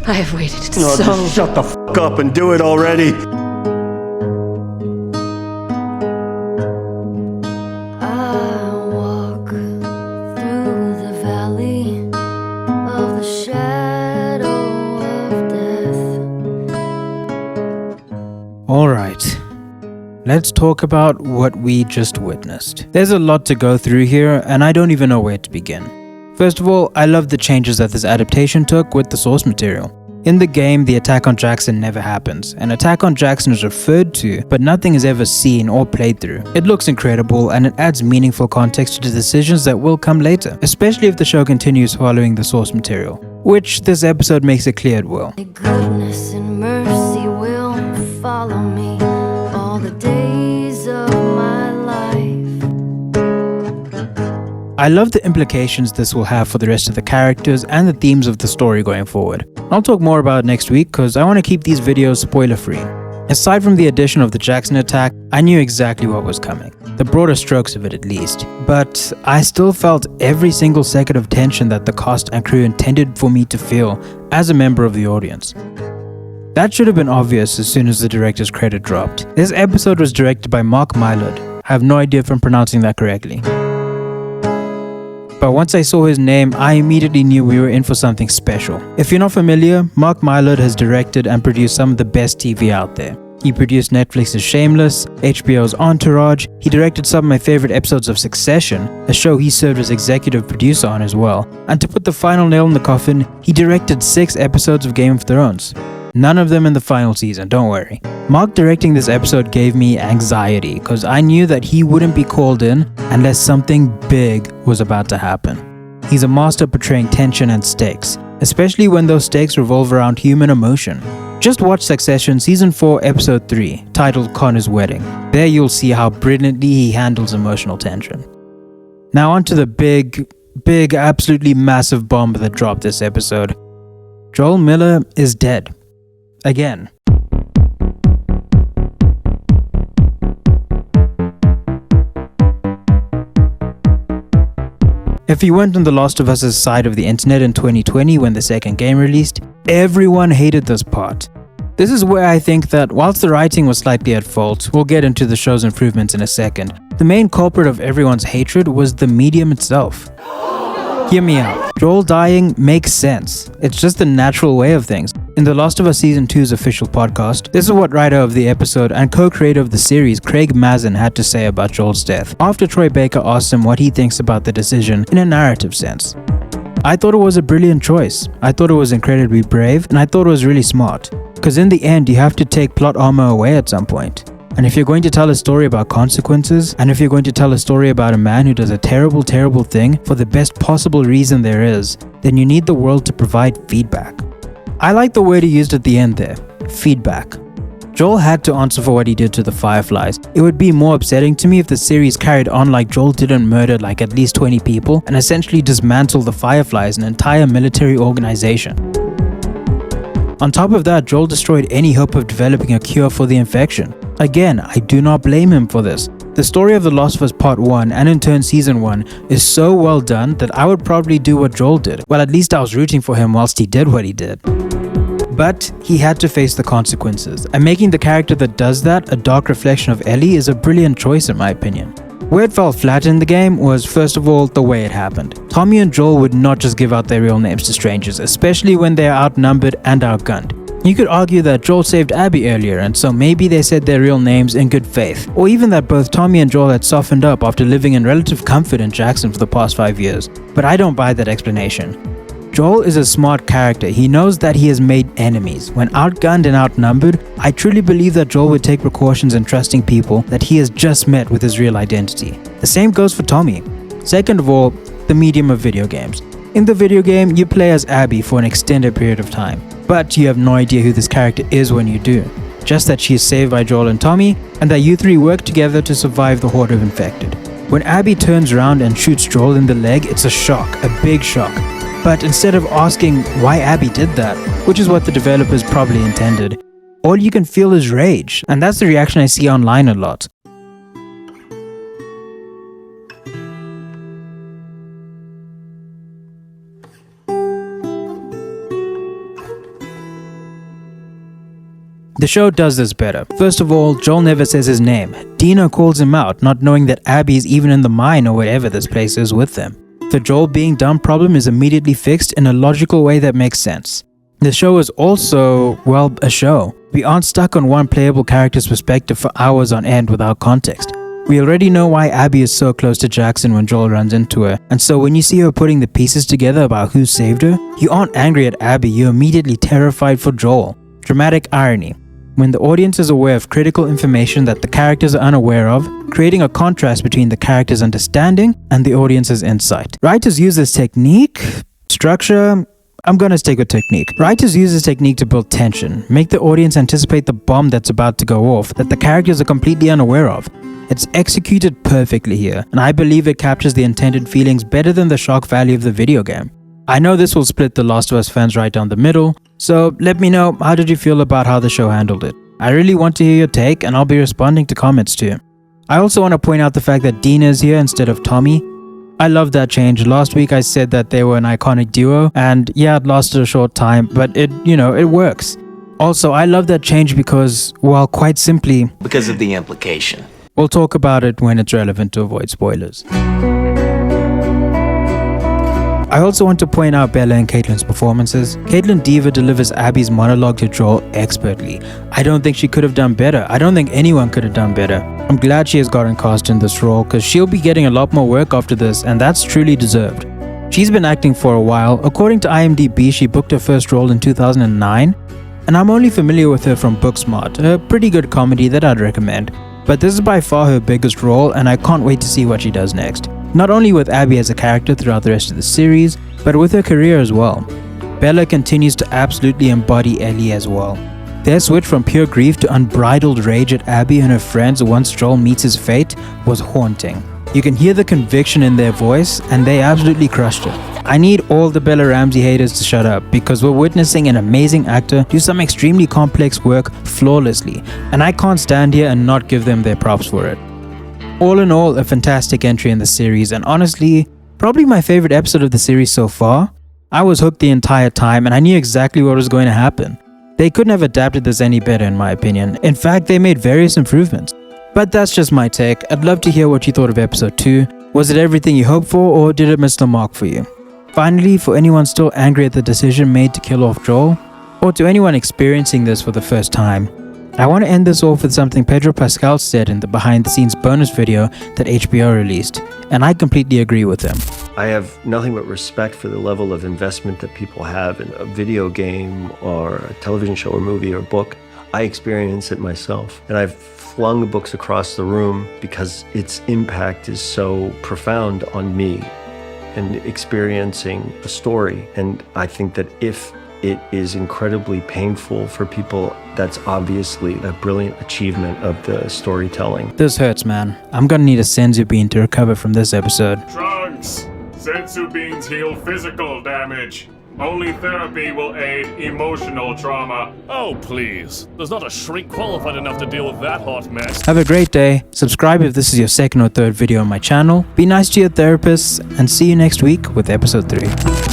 I have waited Just shut the f*** up and do it already. Alright, let's talk about what we just witnessed. There's a lot to go through here, and I don't even know where to begin. First of all, I love the changes that this adaptation took with the source material. In the game, the attack on Jackson never happens. An attack on Jackson is referred to, but nothing is ever seen or played through. It looks incredible, and it adds meaningful context to the decisions that will come later, especially if the show continues following the source material, which this episode makes it clear it will. Goodness and mercy will follow me all the days of my life. I love the implications this will have for the rest of the characters and the themes of the story going forward. I'll talk more about it next week because I want to keep these videos spoiler free. Aside from the addition of the Jackson attack, I knew exactly what was coming, the broader strokes of it at least, but I still felt every single second of tension that the cast and crew intended for me to feel as a member of the audience. That should have been obvious as soon as the director's credit dropped. This episode was directed by Mark Mylod. I have no idea if I'm pronouncing that correctly. But once I saw his name, I immediately knew we were in for something special. If you're not familiar, Mark Mylod has directed and produced some of the best TV out there. He produced Netflix's Shameless, HBO's Entourage, he directed some of my favorite episodes of Succession, a show he served as executive producer on as well, and to put the final nail in the coffin, he directed 6 episodes of Game of Thrones. None of them in the final season, don't worry. Mark directing this episode gave me anxiety because I knew that he wouldn't be called in unless something big was about to happen. He's a master portraying tension and stakes, especially when those stakes revolve around human emotion. Just watch Succession Season 4 Episode 3, titled Connor's Wedding. There you'll see how brilliantly he handles emotional tension. Now onto the big, absolutely massive bomb that dropped this episode. Joel Miller is dead. Again. If you weren't on The Last of Us' side of the internet in 2020 when the second game released, everyone hated this part. This is where I think that whilst the writing was slightly at fault, we'll get into the show's improvements in a second, the main culprit of everyone's hatred was the medium itself. Hear me out. Joel dying makes sense. It's just the natural way of things. In The Last of Us Season 2's official podcast, this is what writer of the episode and co-creator of the series Craig Mazin had to say about Joel's death, after Troy Baker asked him what he thinks about the decision in a narrative sense. I thought it was a brilliant choice. I thought it was incredibly brave, and I thought it was really smart. Because in the end, you have to take plot armor away at some point. And if you're going to tell a story about consequences, and if you're going to tell a story about a man who does a terrible thing for the best possible reason there is, then you need the world to provide feedback. I like the word he used at the end there, feedback. Joel had to answer for what he did to the Fireflies. It would be more upsetting to me if the series carried on like Joel didn't murder like at least 20 people and essentially dismantle the Fireflies, an entire military organization. On top of that, Joel destroyed any hope of developing a cure for the infection. Again, I do not blame him for this. The story of The Last of Us Part 1 and in turn Season 1 is so well done that I would probably do what Joel did. Well, at least I was rooting for him whilst he did what he did. But he had to face the consequences, and making the character that does that a dark reflection of Ellie is a brilliant choice in my opinion. Where it fell flat in the game was, first of all, the way it happened. Tommy and Joel would not just give out their real names to strangers, especially when they are outnumbered and outgunned. You could argue that Joel saved Abby earlier, and so maybe they said their real names in good faith. Or even that both Tommy and Joel had softened up after living in relative comfort in Jackson for the past 5 years. But I don't buy that explanation. Joel is a smart character. He knows that he has made enemies. When outgunned and outnumbered, I truly believe that Joel would take precautions in trusting people that he has just met with his real identity. The same goes for Tommy. Second of all, the medium of video games. In the video game, you play as Abby for an extended period of time, but you have no idea who this character is when you do. Just that she is saved by Joel and Tommy, and that you three work together to survive the horde of infected. When Abby turns around and shoots Joel in the leg, it's a shock, a big shock. But instead of asking why Abby did that, which is what the developers probably intended, all you can feel is rage, and that's the reaction I see online a lot. The show does this better. First of all, Joel never says his name. Dina calls him out, not knowing that Abby is even in the mine or wherever this place is with them. The Joel being dumb problem is immediately fixed in a logical way that makes sense. The show is also, well, a show. We aren't stuck on one playable character's perspective for hours on end without context. We already know why Abby is so close to Jackson when Joel runs into her, and so when you see her putting the pieces together about who saved her, you aren't angry at Abby, you're immediately terrified for Joel. Dramatic irony. When the audience is aware of critical information that the characters are unaware of, creating a contrast between the character's understanding and the audience's insight. Writers use this technique, structure, I'm gonna stick with technique. Writers use this technique to build tension, make the audience anticipate the bomb that's about to go off that the characters are completely unaware of. It's executed perfectly here, and I believe it captures the intended feelings better than the shock value of the video game. I know this will split The Last of Us fans right down the middle, so let me know, how did you feel about how the show handled it? I really want to hear your take, and I'll be responding to comments too. I also want to point out the fact that Dina is here instead of Tommy. I love that change. Last week I said that they were an iconic duo, and yeah, it lasted a short time, but it works. Also, I love that change because, well, quite simply, because of the implication. We'll talk about it when it's relevant to avoid spoilers. I also want to point out Bella and Kaitlyn's performances. Kaitlyn Diva delivers Abby's monologue to Joel expertly. I don't think she could have done better. I don't think anyone could have done better. I'm glad she has gotten cast in this role because she'll be getting a lot more work after this, and that's truly deserved. She's been acting for a while. According to IMDb, she booked her first role in 2009, and I'm only familiar with her from Booksmart, a pretty good comedy that I'd recommend. But this is by far her biggest role, and I can't wait to see what she does next. Not only with Abby as a character throughout the rest of the series, but with her career as well. Bella continues to absolutely embody Ellie as well. Their switch from pure grief to unbridled rage at Abby and her friends once Joel meets his fate was haunting. You can hear the conviction in their voice, and they absolutely crushed it. I need all the Bella Ramsey haters to shut up, because we're witnessing an amazing actor do some extremely complex work flawlessly, and I can't stand here and not give them their props for it. All in all, a fantastic entry in the series, and honestly, probably my favorite episode of the series so far. I was hooked the entire time, and I knew exactly what was going to happen. They couldn't have adapted this any better in my opinion. In fact, they made various improvements. But that's just my take. I'd love to hear what you thought of episode 2. Was it everything you hoped for, or did it miss the mark for you? Finally, for anyone still angry at the decision made to kill off Joel, or to anyone experiencing this for the first time, I want to end this off with something Pedro Pascal said in the behind the scenes bonus video that HBO released, and I completely agree with him. I have nothing but respect for the level of investment that people have in a video game or a television show or movie or book. I experience it myself, and I've flung books across the room because its impact is so profound on me and experiencing a story. And I think that if it is incredibly painful for people, that's obviously a brilliant achievement of the storytelling. This hurts, man. I'm gonna need a senzu bean to recover from this episode. Drugs! Senzu beans heal physical damage. Only therapy will aid emotional trauma. Oh, please. There's not a shrink qualified enough to deal with that hot mess. Have a great day. Subscribe if this is your second or third video on my channel. Be nice to your therapists, and see you next week with episode 3.